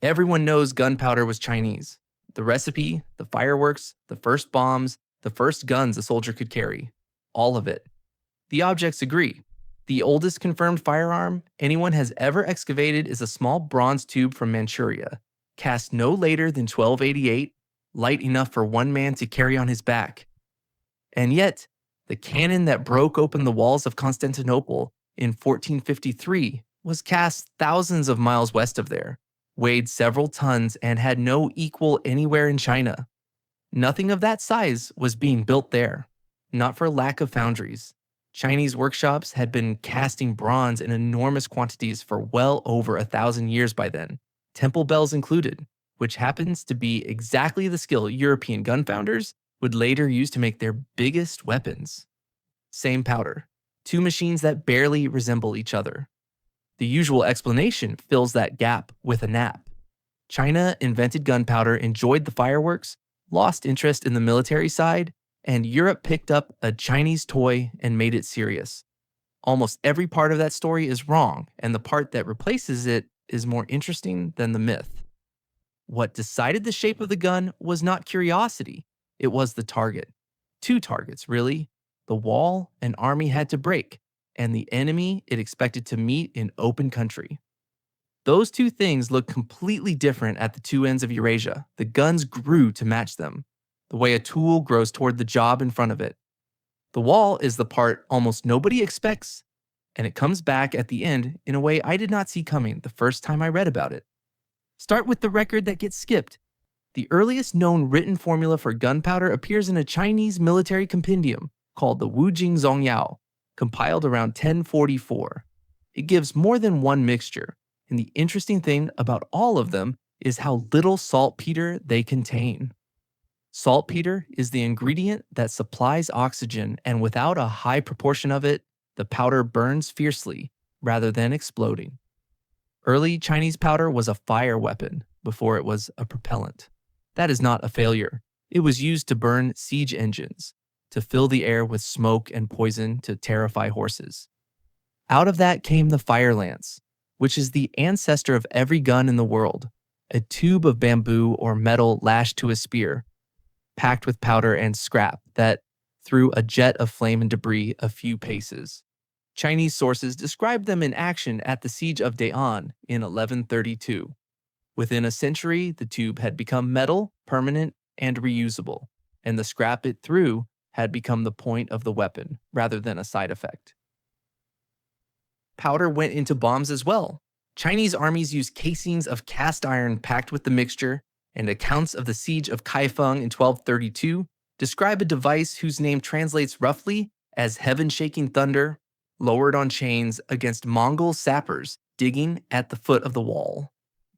Everyone knows gunpowder was Chinese. The recipe, the fireworks, the first bombs, the first guns a soldier could carry. All of it. The objects agree. The oldest confirmed firearm anyone has ever excavated is a small bronze tube from Manchuria, cast no later than 1288, light enough for one man to carry on his back. And yet, the cannon that broke open the walls of Constantinople in 1453 was cast thousands of miles west of there, weighed several tons, and had no equal anywhere in China. Nothing of that size was being built there, not for lack of foundries. Chinese workshops had been casting bronze in enormous quantities for well over 1,000 years by then, temple bells included, which happens to be exactly the skill European gun founders would later use to make their biggest weapons. Same powder, two machines that barely resemble each other. The usual explanation fills that gap with a nap. China invented gunpowder, enjoyed the fireworks, lost interest in the military side, and Europe picked up a Chinese toy and made it serious. Almost every part of that story is wrong, and the part that replaces it is more interesting than the myth. What decided the shape of the gun was not curiosity, it was the target. Two targets, really. The wall an army had to break, and the enemy it expected to meet in open country. Those two things look completely different at the two ends of Eurasia. The guns grew to match them, the way a tool grows toward the job in front of it. The wall is the part almost nobody expects, and it comes back at the end in a way I did not see coming the first time I read about it. Start with the record that gets skipped. The earliest known written formula for gunpowder appears in a Chinese military compendium called the Wujing Zongyao, compiled around 1044. It gives more than one mixture, and the interesting thing about all of them is how little saltpeter they contain. Saltpeter is the ingredient that supplies oxygen, and without a high proportion of it, the powder burns fiercely rather than exploding. Early Chinese powder was a fire weapon before it was a propellant. That is not a failure. It was used to burn siege engines, to fill the air with smoke and poison to terrify horses. Out of that came the fire lance, which is the ancestor of every gun in the world, a tube of bamboo or metal lashed to a spear, packed with powder and scrap that threw a jet of flame and debris a few paces. Chinese sources describe them in action at the siege of Daean in 1132. Within a century, the tube had become metal, permanent, and reusable, and the scrap it threw had become the point of the weapon rather than a side effect. Powder went into bombs as well. Chinese armies used casings of cast iron packed with the mixture, and accounts of the siege of Kaifeng in 1232 describe a device whose name translates roughly as heaven-shaking thunder, lowered on chains against Mongol sappers digging at the foot of the wall.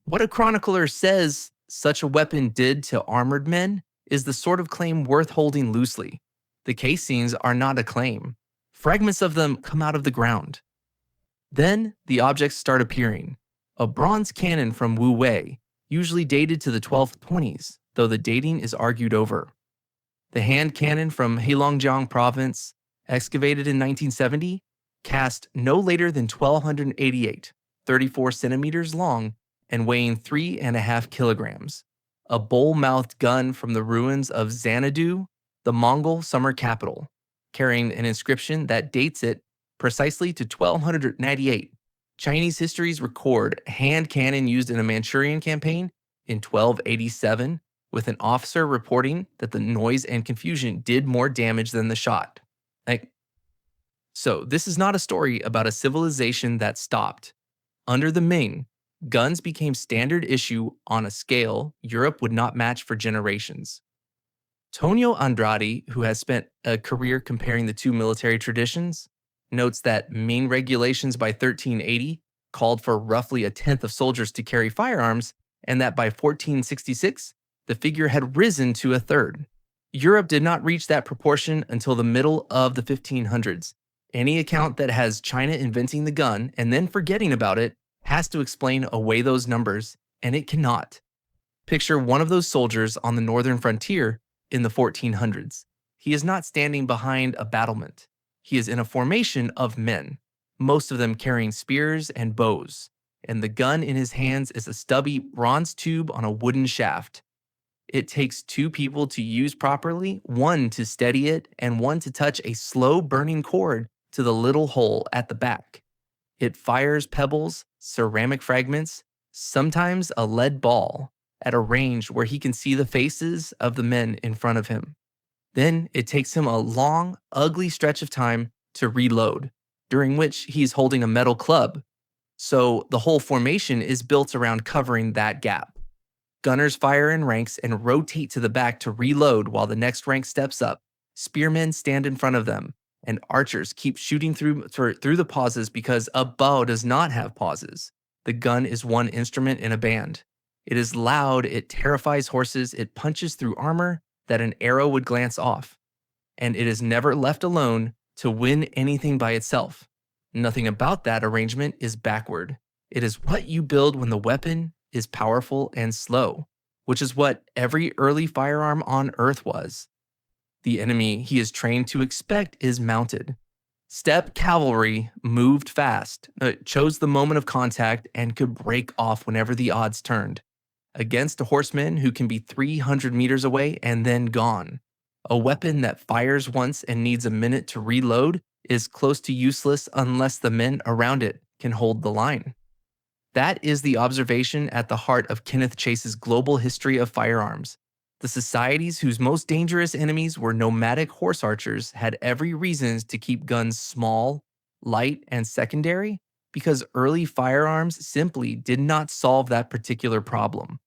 What a chronicler says such a weapon did to armored men is the sort of claim worth holding loosely. The casings are not a claim. Fragments of them come out of the ground. Then the objects start appearing. A bronze cannon from Wu Wei, usually dated to the 1220s, though the dating is argued over. The hand cannon from Heilongjiang province, excavated in 1970, cast no later than 1288, 34 centimeters long, and weighing 3.5 kilograms. A bull-mouthed gun from the ruins of Xanadu, the Mongol summer capital, carrying an inscription that dates it precisely to 1298. Chinese histories record a hand cannon used in a Manchurian campaign in 1287, with an officer reporting that the noise and confusion did more damage than the shot. So this is not a story about a civilization that stopped. Under the Ming, guns became standard issue on a scale Europe would not match for generations. Tonio Andrade, who has spent a career comparing the two military traditions, notes that Ming regulations by 1380 called for roughly a tenth of soldiers to carry firearms, and that by 1466, the figure had risen to a third. Europe did not reach that proportion until the middle of the 1500s. Any account that has China inventing the gun and then forgetting about it has to explain away those numbers, and it cannot. Picture one of those soldiers on the northern frontier in the 1400s. He is not standing behind a battlement. He is in a formation of men, most of them carrying spears and bows. and the gun in his hands is a stubby bronze tube on a wooden shaft. It takes two people to use properly, one to steady it, and one to touch a slow burning cord to the little hole at the back. It fires pebbles, ceramic fragments, sometimes a lead ball, at a range where he can see the faces of the men in front of him. Then it takes him a long, ugly stretch of time to reload, during which he's holding a metal club. So the whole formation is built around covering that gap. Gunners fire in ranks and rotate to the back to reload while the next rank steps up. Spearmen stand in front of them, and archers keep shooting through the pauses because a bow does not have pauses. The gun is one instrument in a band. It is loud, it terrifies horses, it punches through armor that an arrow would glance off. And it is never left alone to win anything by itself. Nothing about that arrangement is backward. It is what you build when the weapon is powerful and slow, which is what every early firearm on Earth was. The enemy he is trained to expect is mounted. Steppe cavalry moved fast, chose the moment of contact, and could break off whenever the odds turned. Against a horseman who can be 300 meters away and then gone. A weapon that fires once and needs a minute to reload is close to useless unless the men around it can hold the line. That is the observation at the heart of Kenneth Chase's global history of firearms. The societies whose most dangerous enemies were nomadic horse archers had every reason to keep guns small, light, and secondary because early firearms simply did not solve that particular problem.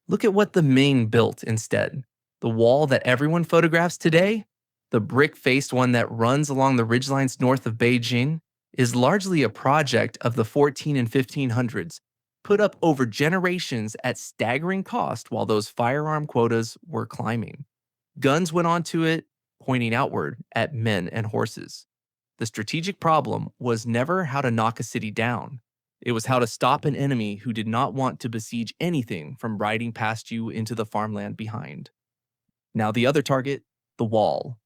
Look at what the Ming built instead. The wall that everyone photographs today, the brick-faced one that runs along the ridgelines north of Beijing, is largely a project of the 14 and 1500s, put up over generations at staggering cost while those firearm quotas were climbing. Guns went onto it, pointing outward at men and horses. The strategic problem was never how to knock a city down. It was how to stop an enemy who did not want to besiege anything from riding past you into the farmland behind. Now the other target, the wall.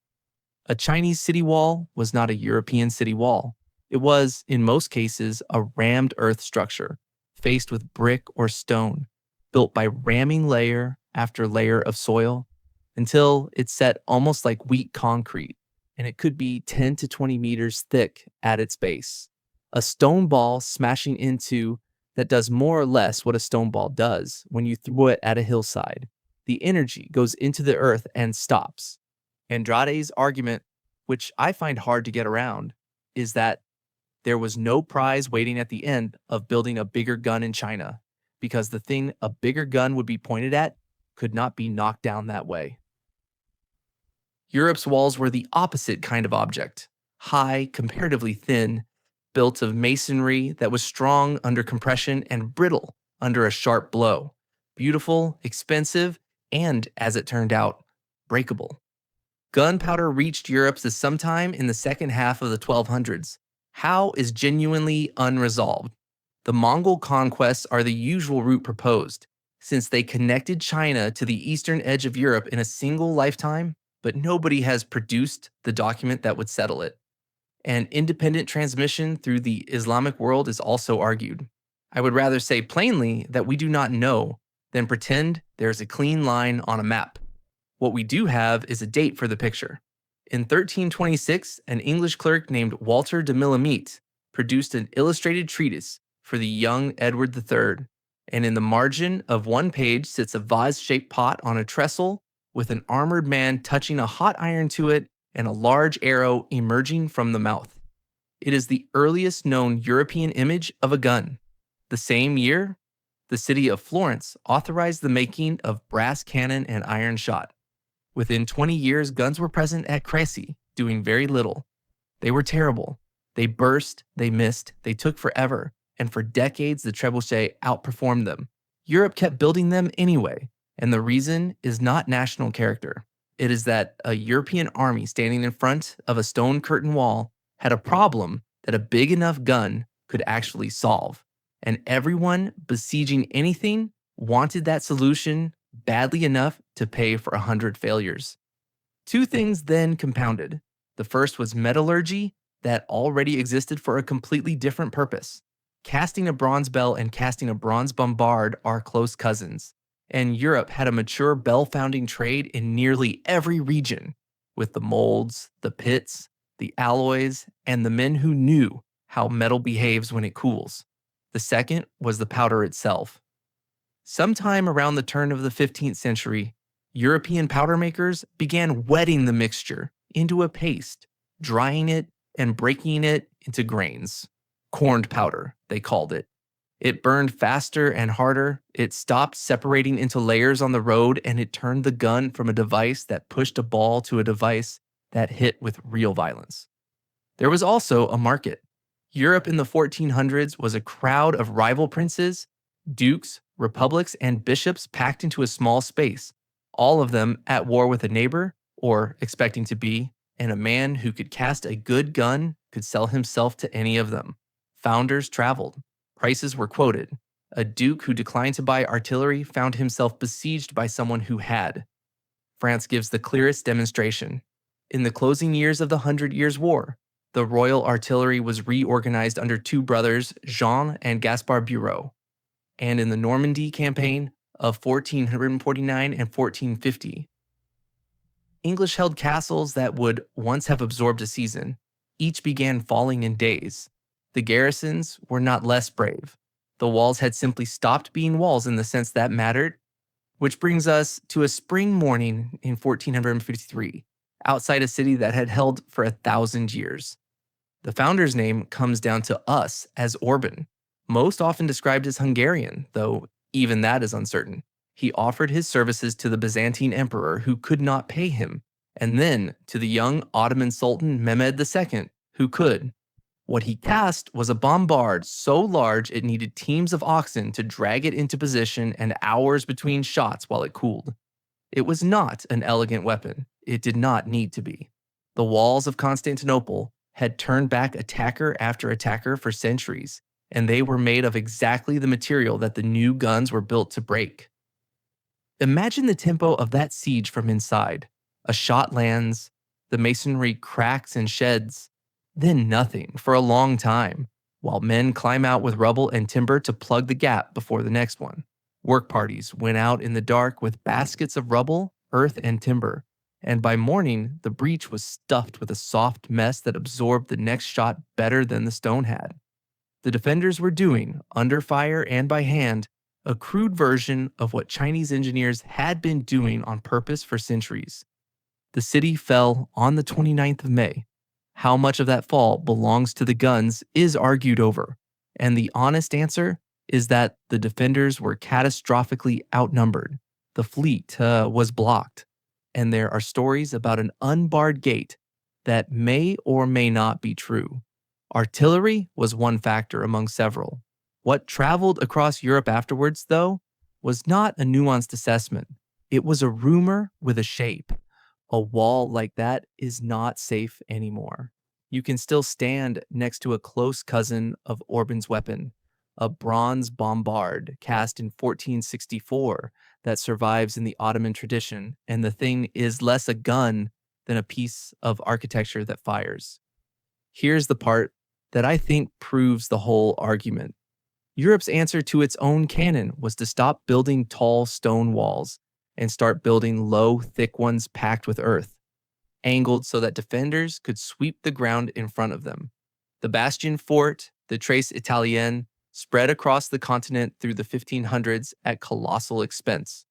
A Chinese city wall was not a European city wall. It was, in most cases, a rammed earth structure, faced with brick or stone, built by ramming layer after layer of soil, until it set almost like weak concrete, and it could be 10 to 20 meters thick at its base. A stone ball smashing into that does more or less what a stone ball does when you throw it at a hillside. The energy goes into the earth and stops. Andrade's argument, which I find hard to get around, is that there was no prize waiting at the end of building a bigger gun in China, because the thing a bigger gun would be pointed at could not be knocked down that way. Europe's walls were the opposite kind of object, high, comparatively thin, built of masonry that was strong under compression and brittle under a sharp blow, beautiful, expensive, and, as it turned out, breakable. Gunpowder reached Europe sometime in the second half of the 1200s. How is genuinely unresolved. The Mongol conquests are the usual route proposed, since they connected China to the eastern edge of Europe in a single lifetime, but nobody has produced the document that would settle it. And independent transmission through the Islamic world is also argued. I would rather say plainly that we do not know than pretend there's a clean line on a map. What we do have is a date for the picture. In 1326, an English clerk named Walter de Millamete produced an illustrated treatise for the young Edward III, and in the margin of one page sits a vase-shaped pot on a trestle with an armored man touching a hot iron to it and a large arrow emerging from the mouth. It is the earliest known European image of a gun. The same year, the city of Florence authorized the making of brass cannon and iron shot. Within 20 years, guns were present at Crécy, doing very little. They were terrible. They burst, they missed, they took forever, and for decades the trebuchet outperformed them. Europe kept building them anyway, and the reason is not national character. It is that a European army standing in front of a stone curtain wall had a problem that a big enough gun could actually solve, and everyone besieging anything wanted that solution badly enough to pay for 100 failures. Two things then compounded. The first was metallurgy that already existed for a completely different purpose. Casting a bronze bell and casting a bronze bombard are close cousins, and Europe had a mature bell-founding trade in nearly every region, with the molds, the pits, the alloys, and the men who knew how metal behaves when it cools. The second was the powder itself. Sometime around the turn of the 15th century, European powder makers began wetting the mixture into a paste, drying it, and breaking it into grains. Corned powder, they called it. It burned faster and harder, it stopped separating into layers on the road, and it turned the gun from a device that pushed a ball to a device that hit with real violence. There was also a market. Europe in the 1400s was a crowd of rival princes, dukes, republics, and bishops packed into a small space, all of them at war with a neighbor, or expecting to be, and a man who could cast a good gun could sell himself to any of them. Founders traveled. Prices were quoted. A duke who declined to buy artillery found himself besieged by someone who had. France gives the clearest demonstration. In the closing years of the Hundred Years' War, the Royal Artillery was reorganized under two brothers, Jean and Gaspard Bureau. And in the Normandy campaign of 1449 and 1450, English held castles that would once have absorbed a season. Each began falling in days. The garrisons were not less brave. The walls had simply stopped being walls in the sense that mattered, which brings us to a spring morning in 1453, outside a city that had held for 1,000 years. The founder's name comes down to us as Orban, most often described as Hungarian, though even that is uncertain. He offered his services to the Byzantine emperor who could not pay him, and then to the young Ottoman Sultan Mehmed II, who could. What he cast was a bombard so large it needed teams of oxen to drag it into position and hours between shots while it cooled. It was not an elegant weapon. It did not need to be. The walls of Constantinople had turned back attacker after attacker for centuries, and they were made of exactly the material that the new guns were built to break. Imagine the tempo of that siege from inside. A shot lands, the masonry cracks and sheds, then nothing for a long time, while men climb out with rubble and timber to plug the gap before the next one. Work parties went out in the dark with baskets of rubble, earth, and timber, and by morning, the breach was stuffed with a soft mess that absorbed the next shot better than the stone had. The defenders were doing, under fire and by hand, a crude version of what Chinese engineers had been doing on purpose for centuries. The city fell on the 29th of May. How much of that fall belongs to the guns is argued over, and the honest answer is that the defenders were catastrophically outnumbered. The fleet was blocked, and there are stories about an unbarred gate that may or may not be true. Artillery was one factor among several. What traveled across Europe afterwards, though, was not a nuanced assessment. It was a rumor with a shape. A wall like that is not safe anymore. You can still stand next to a close cousin of Orban's weapon, a bronze bombard cast in 1464 that survives in the Ottoman tradition, and the thing is less a gun than a piece of architecture that fires. Here's the part that I think proves the whole argument. Europe's answer to its own cannon was to stop building tall stone walls and start building low, thick ones packed with earth, angled so that defenders could sweep the ground in front of them. The bastion fort, the Tres Italienne, spread across the continent through the 1500s at colossal expense.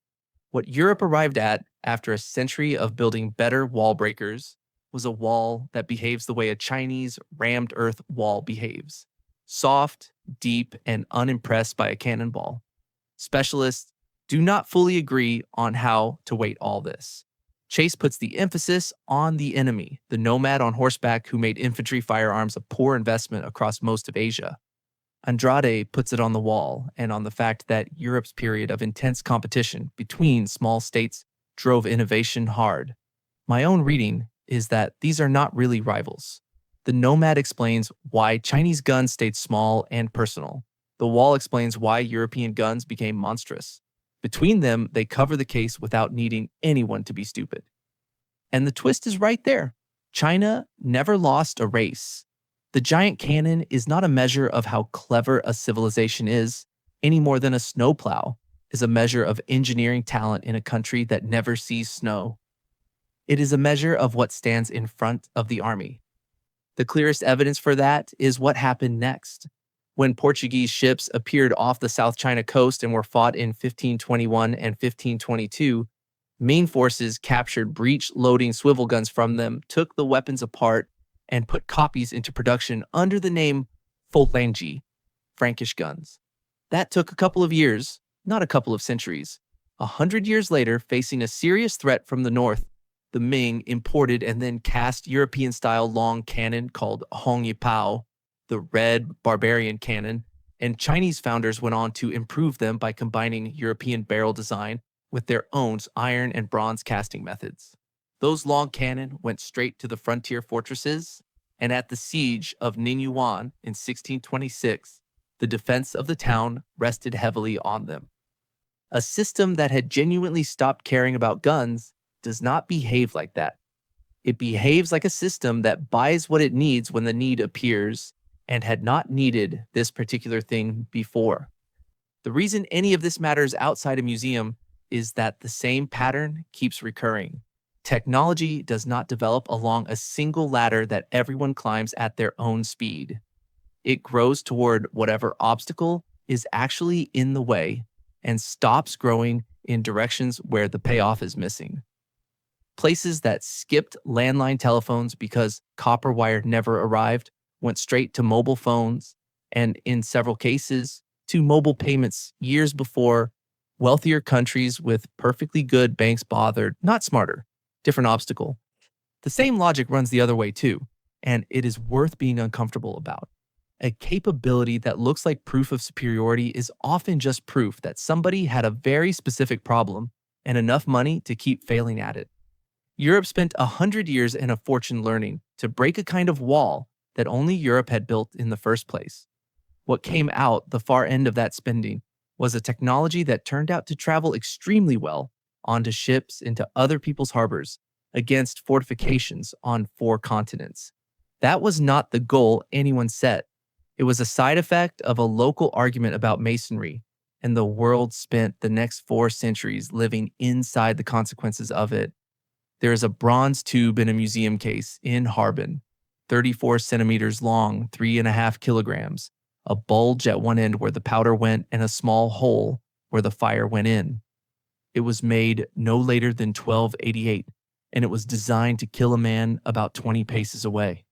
What Europe arrived at after a century of building better wall breakers was a wall that behaves the way a Chinese rammed earth wall behaves. Soft, deep, and unimpressed by a cannonball. Specialists do not fully agree on how to weight all this. Chase puts the emphasis on the enemy, the nomad on horseback who made infantry firearms a poor investment across most of Asia. Andrade puts it on the wall and on the fact that Europe's period of intense competition between small states drove innovation hard. My own reading is that these are not really rivals. The nomad explains why Chinese guns stayed small and personal. The wall explains why European guns became monstrous. Between them, they cover the case without needing anyone to be stupid. And the twist is right there. China never lost a race. The giant cannon is not a measure of how clever a civilization is, any more than a snowplow is a measure of engineering talent in a country that never sees snow. It is a measure of what stands in front of the army. The clearest evidence for that is what happened next. When Portuguese ships appeared off the South China coast and were fought in 1521 and 1522, Ming forces captured breech-loading swivel guns from them, took the weapons apart, and put copies into production under the name Phalangi, Frankish guns. That took a couple of years, not a couple of centuries. 100 years later, facing a serious threat from the north, the Ming imported and then cast European-style long cannon called Hongyipao, the red barbarian cannon, and Chinese founders went on to improve them by combining European barrel design with their own iron and bronze casting methods. Those long cannon went straight to the frontier fortresses, and at the siege of Ninyuan in 1626, the defense of the town rested heavily on them. A system that had genuinely stopped caring about guns does not behave like that. It behaves like a system that buys what it needs when the need appears and had not needed this particular thing before. The reason any of this matters outside a museum is that the same pattern keeps recurring. Technology does not develop along a single ladder that everyone climbs at their own speed. It grows toward whatever obstacle is actually in the way and stops growing in directions where the payoff is missing. Places that skipped landline telephones because copper wire never arrived went straight to mobile phones, and in several cases, to mobile payments years before wealthier countries with perfectly good banks bothered, not smarter, different obstacle. The same logic runs the other way too, and it is worth being uncomfortable about. A capability that looks like proof of superiority is often just proof that somebody had a very specific problem and enough money to keep failing at it. Europe spent 100 years and a fortune learning to break a kind of wall that only Europe had built in the first place. What came out the far end of that spending was a technology that turned out to travel extremely well onto ships into other people's harbors against fortifications on 4 continents. That was not the goal anyone set. It was a side effect of a local argument about masonry, and the world spent the next 4 centuries living inside the consequences of it. There is a bronze tube in a museum case in Harbin, 34 centimeters long, 3.5 kilograms, a bulge at one end where the powder went, and a small hole where the fire went in. It was made no later than 1288, and it was designed to kill a man about 20 paces away.